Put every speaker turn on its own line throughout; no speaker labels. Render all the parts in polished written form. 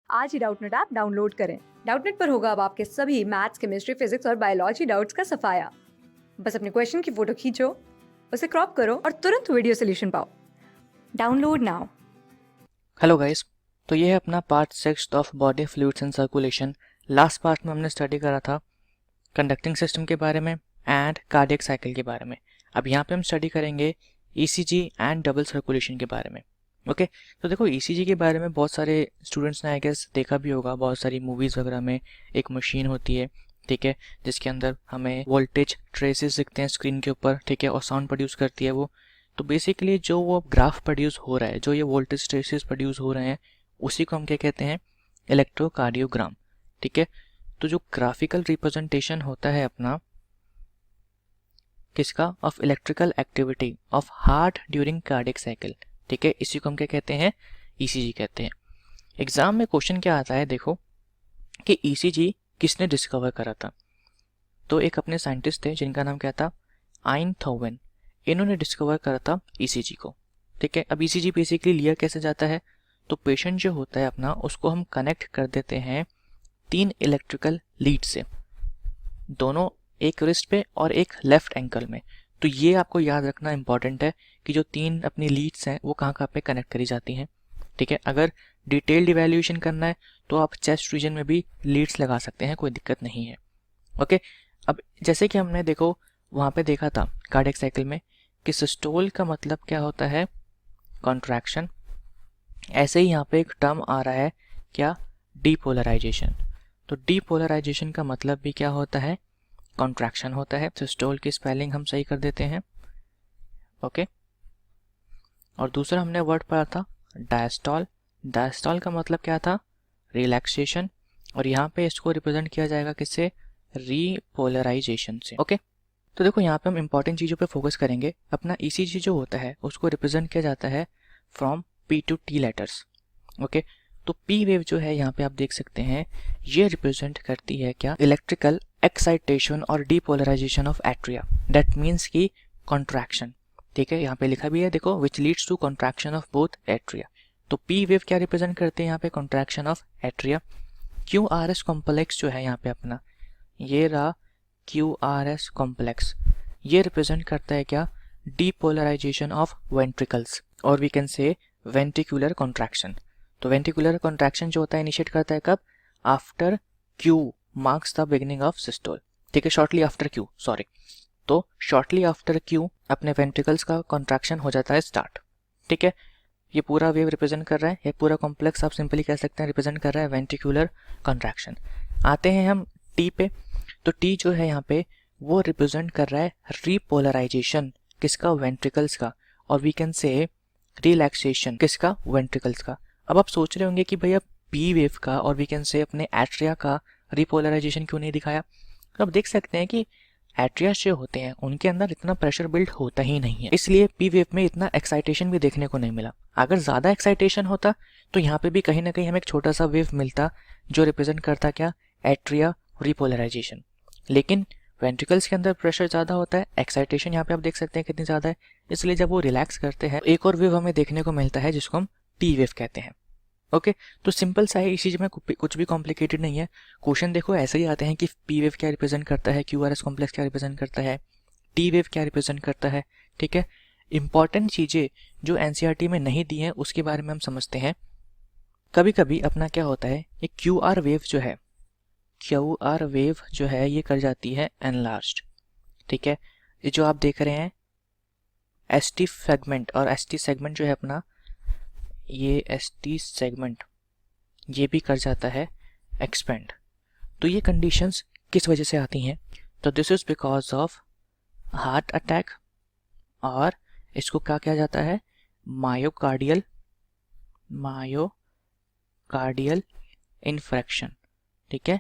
आज ही Doubtnut app download करें। Doubtnut पर होगा अब आपके सभी मैथ्स, केमिस्ट्री, फिजिक्स और बायोलॉजी डाउट्स का सफाया। बस अपने क्वेश्चन की फोटो खींचो, उसे क्रॉप करो और तुरंत वीडियो सोल्यूशन पाओ। Download now.
हेलो गाइस, तो ये है अपना part 6 of body fluids and circulation. Last part में हमने स्टडी करा था कंडक्टिंग सिस्टम के बारे में एंड कार्डियक साइकिल के बारे में। अब यहाँ पे हम स्टडी करेंगे ईसीजी एंड डबल सर्कुलेशन के बारे में। ओके, तो देखो ईसीजी के बारे में बहुत सारे स्टूडेंट्स ने आई गेस देखा भी होगा, बहुत सारी मूवीज़ वगैरह में एक मशीन होती है, ठीक है, जिसके अंदर हमें वोल्टेज ट्रेसेस दिखते हैं स्क्रीन के ऊपर, ठीक है, और साउंड प्रोड्यूस करती है वो। तो बेसिकली जो वो ग्राफ प्रोड्यूस हो रहा है, जो ये वोल्टेज ट्रेसेस प्रोड्यूस हो रहे हैं, उसी को हम क्या कहते हैं, इलेक्ट्रोकार्डियोग्राम, ठीक है। तो जो ग्राफिकल रिप्रेजेंटेशन होता है अपना किसका, of electrical activity of heart during cardiac cycle, ठीक है, इसी को हम क्या कहते हैं, ईसीजी कहते हैं। एग्जाम में क्वेश्चन क्या आता है देखो कि ईसीजी किसने डिस्कवर करा था। तो एक अपने साइंटिस्ट थे जिनका नाम क्या था, आइनथोवन। इन्होंने डिस्कवर करा था ईसीजी को, ठीक है। अब ईसीजी बेसिकली लिया कैसे जाता है, तो पेशेंट जो होता है अपना, उसको हम कनेक्ट कर देते हैं 3 इलेक्ट्रिकल लीड से, दोनों एक रिस्ट पे और एक लेफ्ट एंकल में। तो ये आपको याद रखना इंपॉर्टेंट है कि जो 3 अपनी लीड्स हैं वो कहाँ कहाँ पे कनेक्ट करी जाती हैं, ठीक है। अगर डिटेल्ड इवैल्यूएशन करना है तो आप चेस्ट रीजन में भी लीड्स लगा सकते हैं, कोई दिक्कत नहीं है। ओके, अब जैसे कि हमने देखो वहाँ पे देखा था कार्डियक साइकिल में कि सिस्टोल का मतलब क्या होता है, कॉन्ट्रैक्शन। ऐसे ही यहाँ पे एक टर्म आ रहा है क्या, डीपोलराइजेशन। तो डीपोलराइजेशन का मतलब भी क्या होता है, कॉन्ट्रैक्शन होता है। सिस्टोल की स्पेलिंग हम सही कर देते हैं, ओके। और दूसरा हमने वर्ड पढ़ा था डायस्टॉल। डायस्टॉल का मतलब क्या था, रिलैक्सेशन। और यहाँ पे इसको रिप्रेजेंट किया जाएगा किससे, रीपोलराइजेशन से, ओके। तो देखो यहाँ पे हम इंपॉर्टेंट चीज़ों पे फोकस करेंगे। अपना ईसीजी जो होता है उसको रिप्रेजेंट किया जाता है from P to T letters, okay. तो पी वेव जो है यहाँ पे आप देख सकते हैं, ये रिप्रेजेंट करती है क्या, इलेक्ट्रिकल एक्साइटेशन और depolarization of atria, that means की कॉन्ट्रैक्शन, ठीक है। यहाँ पे लिखा भी है देखो, which leads to contraction of both atria. तो पी वेव क्या रिप्रेजेंट करते हैं यहाँ पे, contraction of atria. Q R S complex जो है यहाँ पे अपना, ये रहा क्यू आर एस कॉम्प्लेक्स, ये रिप्रेजेंट करता है क्या, डीपोलराइजेशन ऑफ वेंट्रिकल्स, और we can say ventricular contraction. तो वेंट्रिकुलर कॉन्ट्रैक्शन जो होता है इनिशिएट करता है कब, after Q marks the beginning of systole, ठीक है, शॉर्टली आफ्टर क्यू, सॉरी। तो शॉर्टली आफ्टर क्यू अपने वेंट्रिकल्स का कॉन्ट्रैक्शन हो जाता है स्टार्ट, ठीक है। ये पूरा वेव रिप्रेजेंट कर रहा है, ये पूरा कॉम्प्लेक्स आप सिंपली कह सकते हैं रिप्रेजेंट कर रहा है वेंट्रिकुलर कॉन्ट्रैक्शन। आते हैं हम टी पे। तो टी जो है यहाँ पे वो रिप्रेजेंट कर रहा है रीपोलराइजेशन किसका, वेंट्रिकल्स का, और वी कैन से रिलैक्सेशन किसका, वेंट्रिकल्स का। अब आप सोच रहे होंगे कि भैया पी वेव का और वी कैन से अपने एट्रिया का रिपोलराइजेशन क्यों नहीं दिखाया। तो आप देख सकते हैं कि एट्रिया जो होते हैं उनके अंदर इतना प्रेशर बिल्ड होता ही नहीं है, इसलिए पी वेव में इतना एक्साइटेशन भी देखने को नहीं मिला। अगर ज़्यादा एक्साइटेशन होता तो यहाँ पे भी कहीं ना कहीं हमें एक छोटा सा वेव मिलता जो रिप्रेजेंट करता क्या, एट्रिया रिपोलराइजेशन। लेकिन वेंट्रिकल्स के अंदर प्रेशर ज़्यादा होता है, एक्साइटेशन यहाँ पे आप देख सकते हैं कितनी ज़्यादा है, इसलिए जब वो रिलैक्स करते हैं एक और वेव हमें देखने को मिलता है जिसको हम टी वेव कहते हैं, ओके। तो सिंपल सा है, इस चीज़ में कुछ भी कॉम्प्लिकेटेड नहीं है। क्वेश्चन देखो ऐसे ही आते हैं कि पी वेव क्या रिप्रेजेंट करता है, क्यू आर एस कॉम्प्लेक्स क्या रिप्रेजेंट करता है, टी वेव क्या रिप्रेजेंट करता है, ठीक है। इंपॉर्टेंट चीज़ें जो एनसीईआरटी में नहीं दी हैं उसके बारे में हम समझते हैं। कभी कभी अपना क्या होता है, ये क्यू आर वेव जो है, क्यू आर वेव जो है ये कर जाती है एनलार्ज्ड, ठीक है। ये जो आप देख रहे हैं एस टी सेगमेंट, और एस टी सेगमेंट जो है अपना, ये एस टी सेगमेंट ये भी कर जाता है एक्सपेंड। तो ये कंडीशंस किस वजह से आती हैं, तो this is because of heart attack, और इसको क्या किया जाता है, मायोकार्डियल इन्फ्रैक्शन, ठीक है।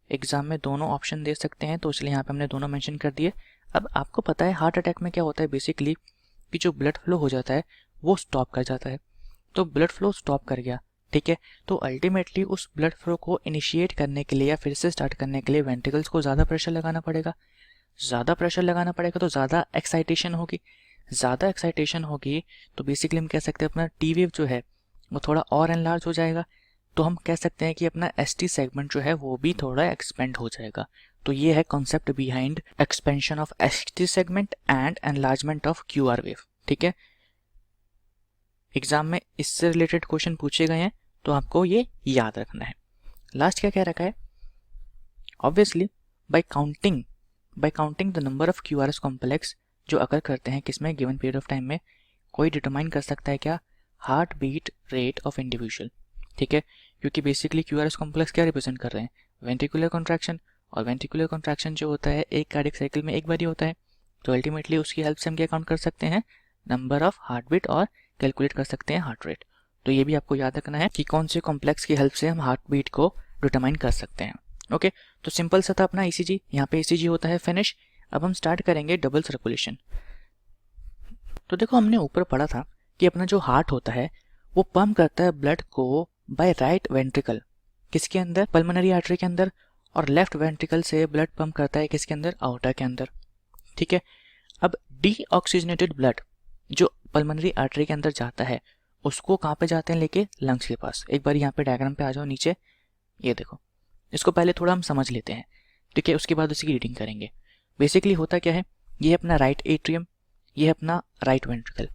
एग्जाम में दोनों ऑप्शन दे सकते हैं तो इसलिए यहाँ पे हमने दोनों मेंशन कर दिए। अब आपको पता है हार्ट अटैक में क्या होता है बेसिकली, कि जो ब्लड फ्लो हो जाता है वो स्टॉप कर जाता है। तो ब्लड फ्लो स्टॉप कर गया, ठीक है। तो अल्टीमेटली उस ब्लड फ्लो को इनिशिएट करने के लिए या फिर से स्टार्ट करने के लिए वेंट्रिकल्स को ज़्यादा प्रेशर लगाना पड़ेगा। ज़्यादा प्रेशर लगाना पड़ेगा तो ज़्यादा एक्साइटेशन होगी, ज़्यादा एक्साइटेशन होगी तो बेसिकली हम कह सकते हैं अपना टी वेव जो है वो थोड़ा और एनलार्ज हो जाएगा। तो हम कह सकते हैं कि अपना ST सेगमेंट जो है वो भी थोड़ा एक्सपेंड हो जाएगा। तो ये है concept behind expansion of ST segment and enlargement of QR wave. ठीक है, एग्जाम में इससे रिलेटेड क्वेश्चन पूछे गए हैं तो आपको ये याद रखना है। लास्ट क्या कह रखा है, obviously bye counting the number of QRS complex जो अगर करते हैं किसमें गिवन पीरियड ऑफ टाइम में, कोई डिटरमाइन कर सकता है क्या, heart beat rate of individual. ठीक है, क्योंकि बेसिकली QRS कॉम्प्लेक्स क्या रिप्रेजेंट कर रहे हैं, वेंट्रिकुलर कॉन्ट्रैक्शन, और वेंट्रिकुलर कॉन्ट्रैक्शन जो होता है एक कार्डियक साइकिल में एक बार ही होता है। तो अल्टीमेटली उसकी हेल्प से हम क्या काउंट कर सकते हैं, नंबर ऑफ हार्ट बीट, और कैलकुलेट कर सकते हैं हार्ट रेट। तो ये भी आपको याद रखना है कि कौन से कॉम्प्लेक्स की हेल्प से हम हार्ट बीट को डिटरमाइन कर सकते हैं। ओके, तो सिंपल सा था अपना ECG। यहाँ पे ECG होता है फिनिश। अब हम स्टार्ट करेंगे डबल सर्कुलेशन। तो देखो हमने ऊपर पढ़ा था कि अपना जो हार्ट होता है वो पंप करता है ब्लड को बाय राइट वेंट्रिकल, किसके अंदर, पल्मोनरी आर्टरी के अंदर, और लेफ्ट वेंट्रिकल से ब्लड पंप करता है किसके अंदर, आउटर के अंदर। ठीक है, अब डीऑक्सीजनेटेड ब्लड जो पल्मोनरी आर्टरी के अंदर जाता है उसको कहाँ पे जाते हैं लेके, लंग्स के पास। एक बार यहाँ पे डायग्राम पे आ जाओ नीचे, ये देखो, इसको पहले थोड़ा हम समझ लेते हैं। ठीक है, उसके बाद उसकी रीडिंग करेंगे। बेसिकली होता क्या है, ये है अपना राइट एट्रियम, ये है अपना राइट वेंट्रिकल।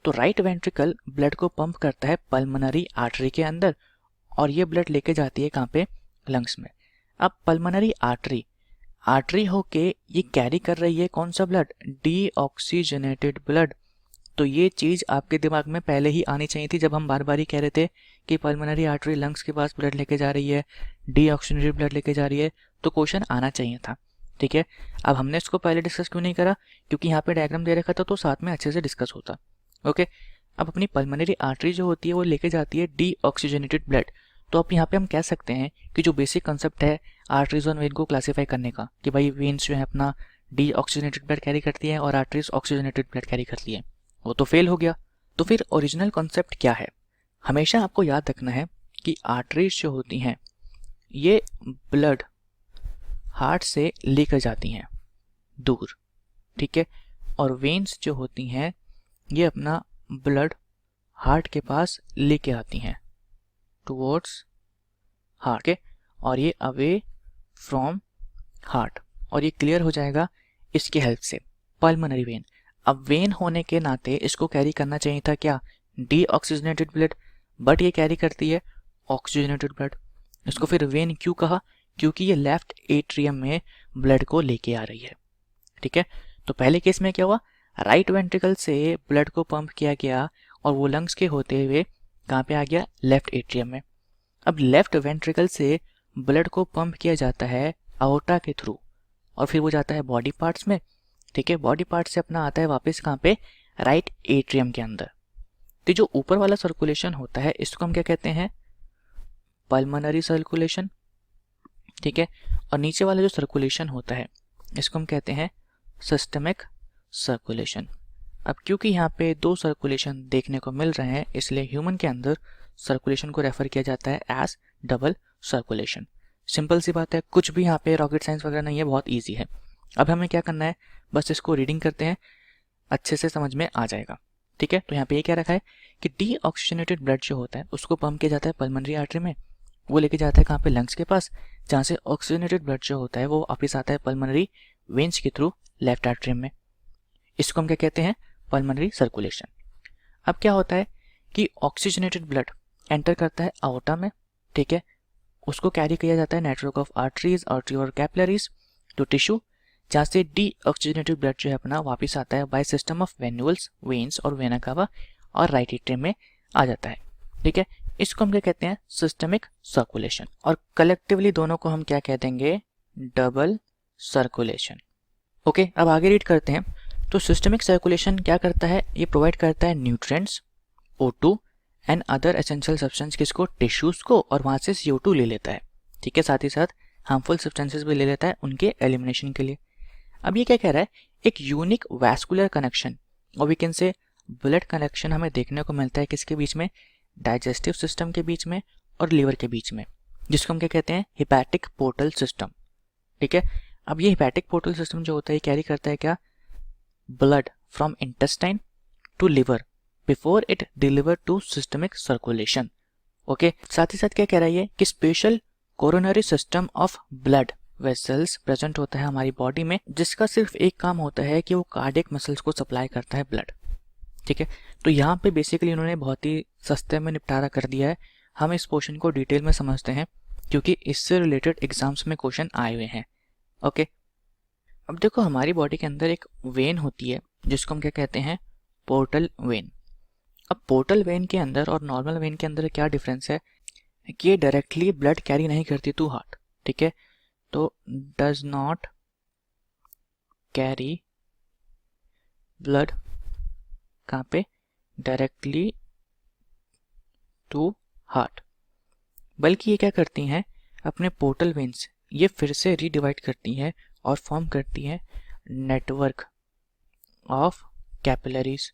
तो राइट वेंट्रिकल ब्लड को पंप करता है पल्मोनरी आर्टरी के अंदर, और ये ब्लड लेके जाती है कहाँ पे, लंग्स में। अब पल्मोनरी आर्टरी होके ये कैरी कर रही है कौन सा ब्लड, डीऑक्सीजनेटेड ब्लड। तो ये चीज आपके दिमाग में पहले ही आनी चाहिए थी जब हम बार बार ही कह रहे थे कि पल्मोनरी आर्टरी लंग्स के पास ब्लड लेके जा रही है, डीऑक्सीजनेटेड ब्लड लेके जा रही है, तो क्वेश्चन आना चाहिए था। ठीक है, अब हमने इसको पहले डिस्कस क्यों नहीं करा, क्योंकि यहाँ पे डायग्राम दे रखा था तो साथ में अच्छे से डिस्कस होता। ओके, अब अपनी पल्मोनरी आर्टरी जो होती है वो लेके जाती है डीऑक्सीजनेटेड ब्लड। तो अब यहाँ पे हम कह सकते हैं कि जो बेसिक कंसेप्ट है आर्टरीज और वेन को क्लासीफाई करने का, कि भाई वेन्स जो है अपना डीऑक्सीजनेटेड ब्लड कैरी करती है और आर्टरीज ऑक्सीजनेटेड ब्लड कैरी करती है, वो तो फेल हो गया। तो फिर ओरिजिनल कॉन्सेप्ट क्या है, हमेशा आपको याद रखना है कि आर्टरीज जो होती हैं ये ब्लड हार्ट से लेकर जाती हैं दूर। ठीक है, और वेन्स जो होती हैं ये अपना ब्लड हार्ट के पास लेके आती हैं टुवर्ड्स हार्ट के, और ये अवे फ्रॉम हार्ट, और ये क्लियर हो जाएगा इसकी हेल्प से, पल्मोनरी वेन। अब वेन होने के नाते इसको कैरी करना चाहिए था क्या, डीऑक्सीजनेटेड ब्लड, बट ये कैरी करती है ऑक्सीजनेटेड ब्लड। इसको फिर वेन क्यों कहा, क्योंकि ये लेफ्ट एट्रियम में ब्लड को लेके आ रही है। ठीक है, तो पहले केस में क्या हुआ, राइट वेंट्रिकल से ब्लड को पंप किया गया और वो लंग्स के होते हुए कहाँ पे आ गया, लेफ्ट एट्रियम में। अब लेफ्ट वेंट्रिकल से ब्लड को पंप किया जाता है आओर्टा के थ्रू, और फिर वो जाता है बॉडी पार्ट्स में। ठीक है, बॉडी पार्ट से अपना आता है वापस कहाँ पे, राइट एट्रियम के अंदर। तो जो ऊपर वाला सर्कुलेशन होता है इसको हम क्या कहते हैं, पल्मोनरी सर्कुलेशन। ठीक है, और नीचे वाला जो सर्कुलेशन होता है इसको हम कहते हैं सिस्टमिक सर्कुलेशन। अब क्योंकि यहाँ पे दो सर्कुलेशन देखने को मिल रहे हैं इसलिए ह्यूमन के अंदर सर्कुलेशन को रेफर किया जाता है एज डबल सर्कुलेशन। सिंपल सी बात है, कुछ भी यहाँ पे रॉकेट साइंस वगैरह नहीं है, बहुत ईजी है। अब हमें क्या करना है, बस इसको रीडिंग करते हैं, अच्छे से समझ में आ जाएगा। ठीक है, तो यहाँ पे ये क्या रखा है कि डीऑक्सीजनेटेड ब्लड जो होता है उसको पंप किया जाता है पल्मोनरी आर्टरी में, वो लेके जाता है कहाँ पे, लंग्स के पास, जहाँ से ऑक्सीजनेटेड ब्लड जो होता है वो वापस आता है पल्मोनरी वेन्स के थ्रू लेफ्ट आर्टरी में। इसको हम क्या कहते हैं, पल्मोनरी सर्कुलेशन। अब क्या होता है कि ऑक्सीजनेटेड ब्लड एंटर करता है आउटा में। ठीक है, उसको कैरी किया जाता है नेटवर्क ऑफ आर्टरीज, आर्टरी और कैपिलरीज टू टिश्यू, जहाँ से डीऑक्सीजनेटेड ब्लड जो है अपना वापस आता है by system of venules, veins और वेना कावा, और राइट एट्रियम में आ जाता है। ठीक है, इसको हम क्या कहते हैं, सिस्टमिक सर्कुलेशन, और कलेक्टिवली दोनों को हम क्या कह देंगे, डबल सर्कुलेशन। ओके, अब आगे रीड करते हैं। तो सिस्टमिक सर्कुलेशन क्या करता है, ये प्रोवाइड करता है nutrients, O2 and other essential substance किसको, टिश्यूज को, और वहां से CO2 ले लेता है। ठीक है, साथ ही साथ हार्मफुल सब्सटेंसेस भी ले लेता है उनके एलिमिनेशन के लिए। अब ये क्या कह रहा है, एक यूनिक वैस्कुलर कनेक्शन और we can say blood connection हमें देखने को मिलता है किसके बीच में, डाइजेस्टिव सिस्टम के बीच में और लीवर के बीच में, जिसको हम क्या कहते हैं, हिपैटिक पोर्टल सिस्टम। ठीक है, अब ये हिपैटिक पोर्टल सिस्टम जो होता है कैरी करता है क्या, blood from intestine to liver before it deliver to systemic circulation. Okay, साथ ही साथ क्या कह रहा है ये कि special coronary system of blood vessels present होता है हमारी बॉडी में, जिसका सिर्फ एक काम होता है कि वो कार्डियक मसल्स को सप्लाई करता है ब्लड। ठीक है, तो यहाँ पे बेसिकली इन्होंने बहुत ही सस्ते में निपटारा कर दिया है। हम इस पोर्शन को डिटेल में समझते हैं क्योंकि इससे रिलेटेड एग्जाम्स में क्वेश्चन आए हुए हैं। ओके, अब देखो हमारी बॉडी के अंदर एक वेन होती है जिसको हम क्या कहते हैं, पोर्टल वेन। अब पोर्टल वेन के अंदर और नॉर्मल वेन के अंदर क्या डिफरेंस है कि ये डायरेक्टली ब्लड कैरी नहीं करती टू हार्ट। ठीक है, तो डज नॉट कैरी ब्लड कहाँ पे, डायरेक्टली टू हार्ट, बल्कि ये क्या करती हैं, अपने पोर्टल वेन्स ये फिर से रीडिवाइड करती हैं और फॉर्म करती हैं नेटवर्क ऑफ कैपिलरीज।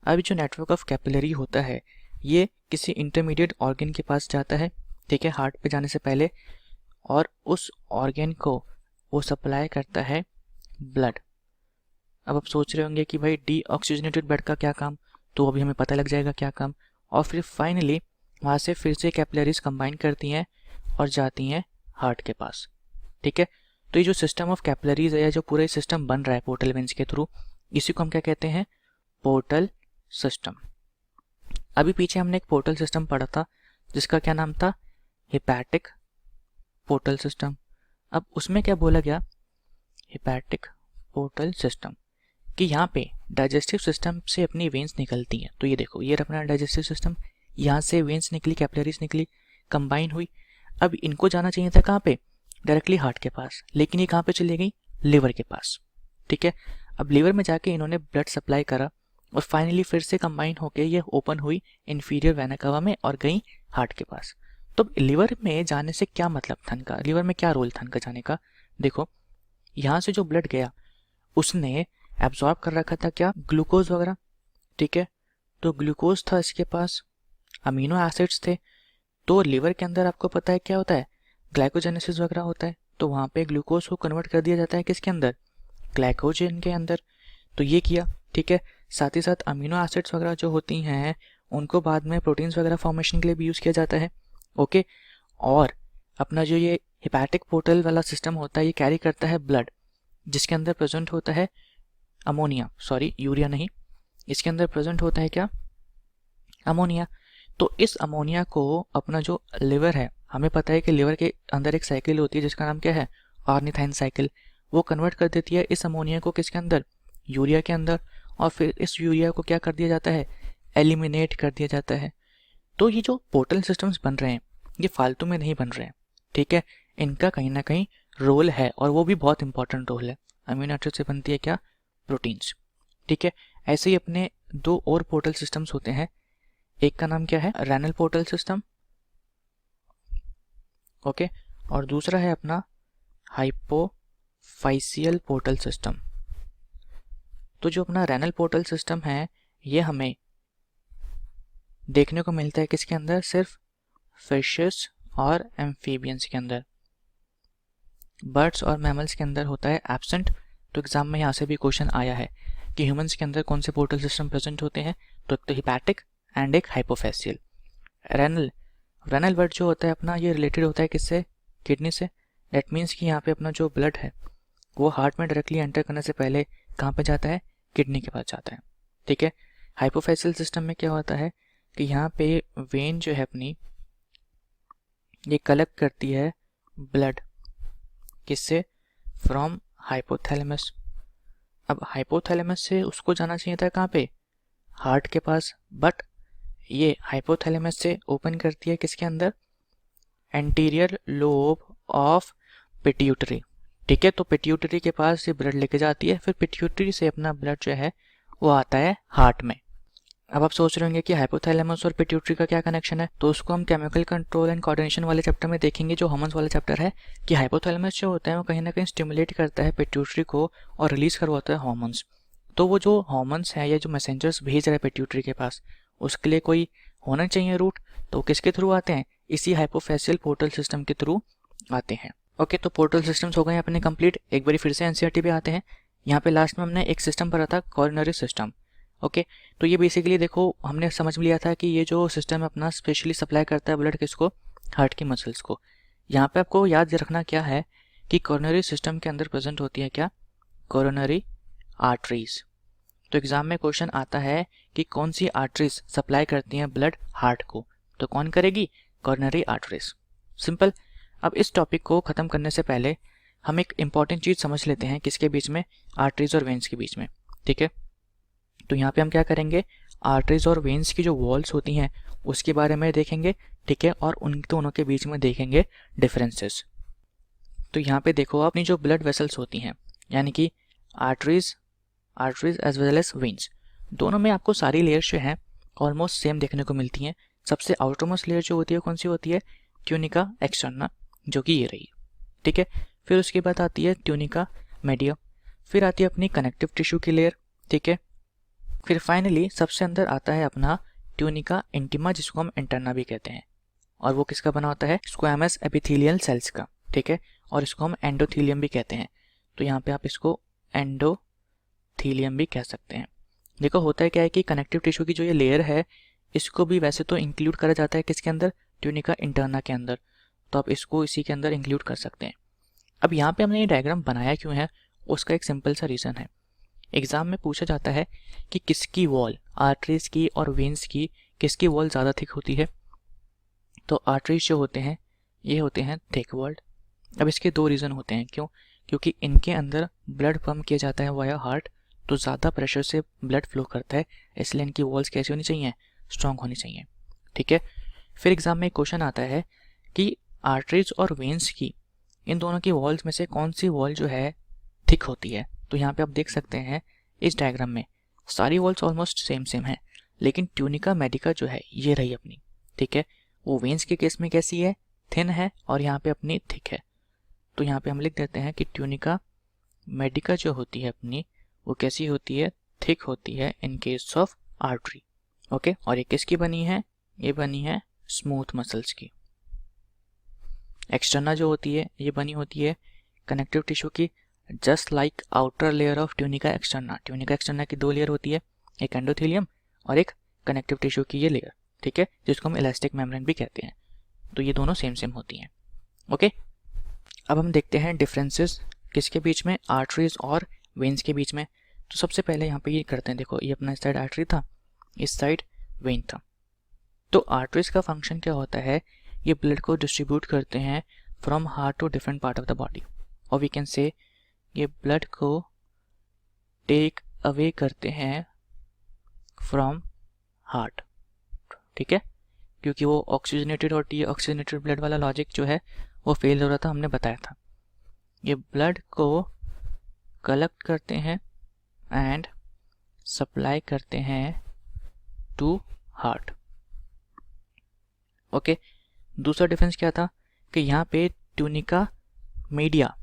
अब जो नेटवर्क ऑफ कैपिलरी होता है ये किसी इंटरमीडिएट ऑर्गन के पास जाता है, ठीक है, हार्ट पे जाने से पहले, और उस ऑर्गन को वो सप्लाई करता है ब्लड। अब आप सोच रहे होंगे कि भाई डीऑक्सीजनेटेड ब्लड का क्या काम, तो अभी हमें पता लग जाएगा क्या काम। और फिर फाइनली वहाँ से फिर से कैपिलरीज कंबाइन करती हैं और जाती हैं हार्ट के पास। ठीक है, तो ये जो सिस्टम ऑफ कैपिलरीज है, जो पूरा सिस्टम बन रहा है पोर्टल वेन्स के थ्रू, इसी को हम क्या कहते हैं, पोर्टल सिस्टम। अभी पीछे हमने एक पोर्टल सिस्टम पढ़ा था जिसका क्या नाम था, हेपैटिक पोर्टल सिस्टम। अब उसमें क्या बोला गया, हेपैटिक पोर्टल सिस्टम, कि यहाँ पे डाइजेस्टिव सिस्टम से अपनी वेन्स निकलती हैं। तो ये देखो, ये अपना डाइजेस्टिव सिस्टम, यहाँ से वेन्स निकली, कैपिलरीज निकली, कंबाइन हुई। अब इनको जाना चाहिए था कहाँ पे, डायरेक्टली हार्ट के पास, लेकिन ये कहाँ पे चली गई, लिवर के पास। ठीक है, अब लिवर में जाके इन्होंने ब्लड सप्लाई करा और फाइनली फिर से कंबाइन होके ये ओपन हुई इंफीरियर वेना कावा में और गई हार्ट के पास। तो लिवर में जाने से क्या मतलब था इनका, लिवर में क्या रोल था इनका जाने का। देखो, यहाँ से जो ब्लड गया उसने एब्जॉर्ब कर रखा था क्या, ग्लूकोज वगैरह। ठीक है, तो ग्लूकोज था इसके पास, अमीनो एसिड्स थे। तो लिवर के अंदर आपको पता है क्या होता है, ग्लाइकोजेनेसिस वगैरह होता है, तो वहाँ पे ग्लूकोज को कन्वर्ट कर दिया जाता है किसके अंदर, ग्लाइकोजन के अंदर। तो ये किया। ठीक है, साथ ही साथ अमीनो एसिड्स वगैरह जो होती हैं उनको बाद में प्रोटीन्स वगैरह फॉर्मेशन के लिए भी यूज़ किया जाता है। ओके, और अपना जो ये हेपैटिक पोर्टल वाला सिस्टम होता है ये कैरी करता है ब्लड, जिसके अंदर प्रेजेंट होता है अमोनिया, सॉरी यूरिया नहीं, इसके अंदर प्रेजेंट होता है क्या, अमोनिया। तो इस अमोनिया को अपना जो लिवर है, हमें पता है कि लिवर के अंदर एक साइकिल होती है जिसका नाम क्या है, ऑर्निथाइन साइकिल, वो कन्वर्ट कर देती है इस अमोनिया को किसके अंदर, यूरिया के अंदर, और फिर इस यूरिया को क्या कर दिया जाता है, एलिमिनेट कर दिया जाता है। तो ये जो पोर्टल सिस्टम्स बन रहे हैं ये फालतू में नहीं बन रहे हैं। ठीक है, इनका कहीं ना कहीं रोल है और वो भी बहुत इंपॉर्टेंट रोल है। अमीनो एसिड से बनती है क्या, प्रोटीन्स। ठीक है, ऐसे ही अपने दो और पोर्टल सिस्टम्स होते हैं, एक का नाम क्या है, रेनल पोर्टल सिस्टम, ओके, और दूसरा है अपना हाइपोफाइसियल पोर्टल सिस्टम। तो जो अपना रेनल पोर्टल सिस्टम है ये हमें देखने को मिलता है किसके अंदर, सिर्फ फिशेस और एम्फीबियंस के अंदर, बर्ड्स और मैमल्स के अंदर होता है एब्सेंट। तो एग्जाम में यहाँ से भी क्वेश्चन आया है कि ह्यूमंस के अंदर कौन से पोर्टल सिस्टम प्रेजेंट होते हैं, तो एक तो हिपैटिक एंड एक हाइपोफेसियल। रेनल वर्ड जो होता है अपना ये रिलेटेड होता है किससे, किडनी से। दैट मीन्स कि यहाँ पे अपना जो ब्लड है वो हार्ट में डायरेक्टली एंटर करने से पहले कहाँ पे जाता है, किडनी के पास जाता है। ठीक है, हाइपोफेसियल सिस्टम में क्या होता है कि यहाँ पे वेन जो है अपनी ये कलेक्ट करती है ब्लड, किससे, फ्रॉम हाइपोथैलेमस। अब हाइपोथैलेमस से उसको जाना चाहिए था कहाँ पे, हार्ट के पास, बट ये हाइपोथैलेमस से ओपन करती है किसके अंदर, एंटीरियर लोब ऑफ पिट्यूटरी। ठीक है, तो पिट्यूटरी के पास ये ब्लड लेके जाती है, फिर पिट्यूटरी से अपना ब्लड जो है वो आता है हार्ट में। अब आप सोच रहे होंगे कि हाइपोथैलेमस और पिट्यूटरी का क्या कनेक्शन है, तो उसको हम केमिकल कंट्रोल एंड कोऑर्डिनेशन वाले चैप्टर में देखेंगे, जो हार्मोन्स वाला चैप्टर है, कि हाइपोथैलेमस जो होता है वो कहीं ना कहीं स्टिमुलेट करता है पिट्यूटरी को और रिलीज करवाता है हार्मोन्स। तो वो जो हार्मोन्स हैं या जो मैसेंजर्स भेज रहे हैं पिट्यूटरी के पास, उसके लिए कोई होना चाहिए रूट, तो किसके थ्रू आते हैं, इसी हाइपोफेसियल पोर्टल सिस्टम के थ्रू आते हैं। ओके, तो पोर्टल सिस्टम्स हो गए अपने कंप्लीट। एक बार फिर से एनसीईआरटी पे आते हैं। यहाँ पे लास्ट में हमने एक सिस्टम पढ़ा था, कोरोनरी सिस्टम, ओके, तो ये बेसिकली देखो हमने समझ लिया था कि ये जो सिस्टम अपना स्पेशली सप्लाई करता है ब्लड किसको, हार्ट की मसल्स को। यहाँ पे आपको याद रखना क्या है कि कोरोनरी सिस्टम के अंदर प्रेजेंट होती है क्या, कोरोनरी आर्टरीज। तो एग्जाम में क्वेश्चन आता है कि कौन सी आर्टरीज सप्लाई करती हैं ब्लड हार्ट को, तो कौन करेगी, कोरोनरी आर्टरीज। सिंपल। अब इस टॉपिक को ख़त्म करने से पहले हम एक इंपॉर्टेंट चीज़ समझ लेते हैं, किसके बीच में, आर्टरीज और वेन्स के बीच में। ठीक है, तो यहाँ पे हम क्या करेंगे, आर्टरीज और वेन्स की जो वॉल्स होती हैं उसके बारे में देखेंगे। ठीक है, और उन दोनों के बीच में देखेंगे डिफरेंसेस। तो यहाँ पे देखो अपनी जो ब्लड वेसल्स होती हैं, यानी कि arteries as well as veins, दोनों में आपको सारी लेयर्स जो हैं ऑलमोस्ट सेम देखने को मिलती हैं। सबसे आउटरमोस्ट लेयर जो होती है कौन सी होती है, ट्यूनिका एक्सटर्ना, जो कि ये रही। ठीक है, फिर उसके बाद आती है ट्यूनिका मीडिया, फिर आती है अपनी कनेक्टिव टिश्यू की लेयर। ठीक है, फिर फाइनली सबसे अंदर आता है अपना ट्यूनिका इंटीमा, जिसको हम इंटरना भी कहते हैं, और वो किसका बना होता है, स्क्वैमस एपिथेलियल सेल्स का। ठीक है, और इसको हम एंडोथीलियम भी कहते हैं। तो यहाँ पे आप इसको एंडोथीलियम भी कह सकते हैं। देखो होता है क्या है कि कनेक्टिव टिश्यू की जो ये लेयर है इसको भी वैसे तो इंक्लूड करा जाता है किसके अंदर, ट्यूनिका इंटरना के अंदर, तो आप इसको इसी के अंदर इंक्लूड कर सकते हैं। अब यहाँ पे हमने ये डायग्राम बनाया क्यों है, उसका एक सिंपल सा रीज़न है। एग्जाम में पूछा जाता है कि किसकी वॉल, आर्टरीज की और वेन्स की, किसकी वॉल ज़्यादा थिक होती है। तो आर्टरीज जो होते हैं ये होते हैं थिक वॉल्ड। अब इसके दो रीज़न होते हैं, क्यों, क्योंकि इनके अंदर ब्लड पंप किया जाता है वाया हार्ट, तो ज़्यादा प्रेशर से ब्लड फ्लो करता है, इसलिए इनकी वॉल्स कैसी होनी चाहिए, स्ट्रॉन्ग होनी चाहिए। ठीक है, फिर एग्जाम में एक क्वेश्चन आता है कि आर्टरीज और वेन्स की, इन दोनों की वॉल्स में से कौन सी वॉल जो है थिक होती है। तो यहाँ पे आप देख सकते हैं इस डायग्राम में सारी वॉल्स ऑलमोस्ट सेम हैं, लेकिन ट्यूनिका मेडिका जो है ये रही अपनी। ठीक है, वो वेन्स के केस में कैसी है, थिन है, और यहाँ पे अपनी थिक है। तो यहाँ पे हम लिख देते हैं कि ट्यूनिका मेडिका जो होती है अपनी, वो कैसी होती है, थिक होती है in case of artery. Okay, और ये किसकी बनी है, ये बनी है स्मूथ मसल्स की। एक्सटर्ना जो होती है ये बनी होती है कनेक्टिव टिश्यू की, just like outer layer of tunica externa. Tunica externa की दो लेयर होती है, एक एंडोथेलियम और एक कनेक्टिव टिश्यू की ये लेयर। ठीक है, जिसको हम इलास्टिक मेम्ब्रेन भी कहते हैं। तो ये दोनों सेम होती हैं। ओके, अब हम देखते हैं डिफरेंसेस किसके बीच में, आर्टरीज और वेन्स के बीच में। तो सबसे पहले यहाँ पे ये करते हैं, देखो ये अपना इस साइड आर्टरी था, इस साइड वेन था। तो आर्टरीज का फंक्शन क्या होता है, ये ब्लड को डिस्ट्रीब्यूट करते हैं from heart to different part of the body, और वी कैन से ये ब्लड को टेक अवे करते हैं फ्रॉम हार्ट। ठीक है, क्योंकि वो ऑक्सीजनेटेड होती है, ऑक्सीजनेटेड ब्लड वाला लॉजिक जो है वो फेल हो रहा था, हमने बताया था। ये ब्लड को कलेक्ट करते हैं एंड सप्लाई करते हैं टू हार्ट। ओके, दूसरा डिफरेंस क्या था कि यहाँ पे tunica media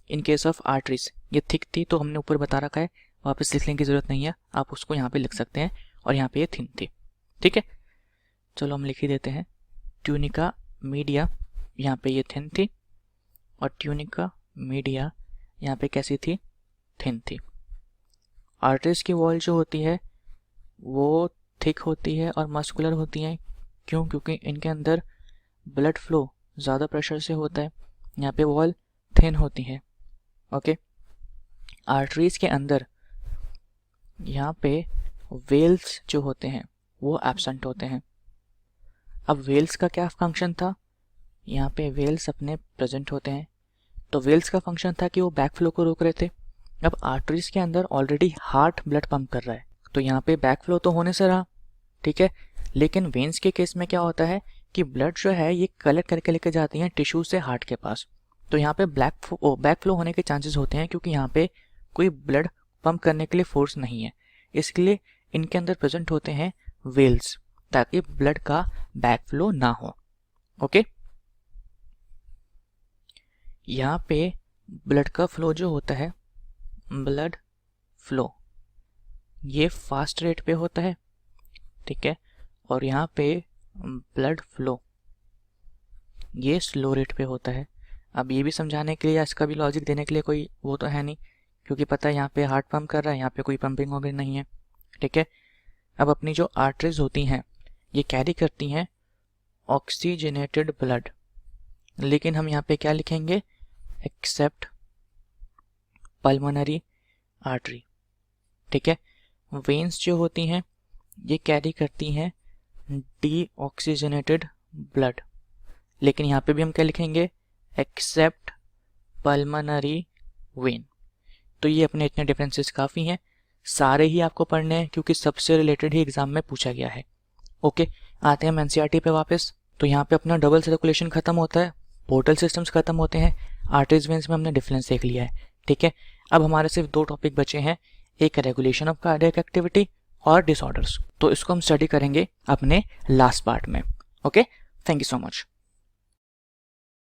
in case of arteries ये थिक थी, तो हमने ऊपर बता रखा है, वापस लिखने की ज़रूरत नहीं है, आप उसको यहाँ पे लिख सकते हैं, और यहाँ पे ये थिन थी। ठीक है, चलो हम लिख ही देते हैं, ट्यूनिका मीडिया यहाँ पे ये थिन थी, और ट्यूनिका मीडिया यहाँ पे कैसी थी, थिन थी। आर्टरीज की वॉल जो होती है वो थिक होती है और मस्कुलर होती हैं, क्यों, क्योंकि इनके अंदर ब्लड फ्लो ज़्यादा प्रेशर से होता है, यहाँ पे वॉल थिन होती है। ओके, आर्टरीज के अंदर यहाँ पे वेल्स जो होते हैं वो एब्सेंट होते हैं। अब वेल्स का क्या फंक्शन था, यहाँ पे वेल्स अपने प्रेजेंट होते हैं, तो वेल्स का फंक्शन था कि वो बैक फ्लो को रोक रहे थे। अब आर्टरीज के अंदर ऑलरेडी हार्ट ब्लड पंप कर रहा है, तो यहाँ पे बैक फ्लो तो होने से रहा। ठीक है, लेकिन वेन्स के केस में क्या होता है कि ब्लड जो है ये कलेक्ट करके लेके जाती हैं टिश्यू से हार्ट के पास, तो यहाँ पे बैक फ्लो होने के चांसेस होते हैं, क्योंकि यहाँ पे कोई ब्लड पंप करने के लिए फोर्स नहीं है, इसलिए इनके अंदर प्रेजेंट होते हैं वेल्स, ताकि ब्लड का बैक फ्लो ना हो। ओके, यहाँ पे ब्लड का फ्लो जो होता है, ब्लड फ्लो ये फास्ट रेट पे होता है। ठीक है, और यहाँ पे ब्लड फ्लो ये स्लो रेट पे होता है। अब ये भी समझाने के लिए या इसका भी लॉजिक देने के लिए कोई वो तो है नहीं, क्योंकि पता है यहाँ पे हार्ट पंप कर रहा है, यहाँ पे कोई पंपिंग वगैरह नहीं है, ठीक है। अब अपनी जो आर्टरीज होती हैं ये कैरी करती हैं ऑक्सीजनेटेड ब्लड, लेकिन हम यहाँ पे क्या लिखेंगे, एक्सेप्ट पल्मोनरी आर्टरी, ठीक है। वेन्स जो होती हैं ये कैरी करती हैं डीऑक्सीजनेटेड ब्लड, लेकिन यहाँ पे भी हम क्या लिखेंगे, एक्सेप्ट पल्मोनरी वेन। तो ये अपने इतने डिफरेंसेस काफ़ी हैं, सारे ही आपको पढ़ने हैं क्योंकि सबसे रिलेटेड ही एग्जाम में पूछा गया है। ओके, आते हैं हम एनसीईआरटी पे वापस। तो यहाँ पे अपना डबल सर्कुलेशन खत्म होता है, पोर्टल सिस्टम्स खत्म होते हैं, आर्टरीज वेन्स में हमने डिफरेंस देख लिया है, ठीक है। अब हमारे सिर्फ 2 टॉपिक बचे हैं, एक रेगुलेशन ऑफ कार्डियक एक्टिविटी और डिसऑर्डर्स। तो इसको हम स्टडी करेंगे अपने लास्ट पार्ट में। Okay, thank you so much.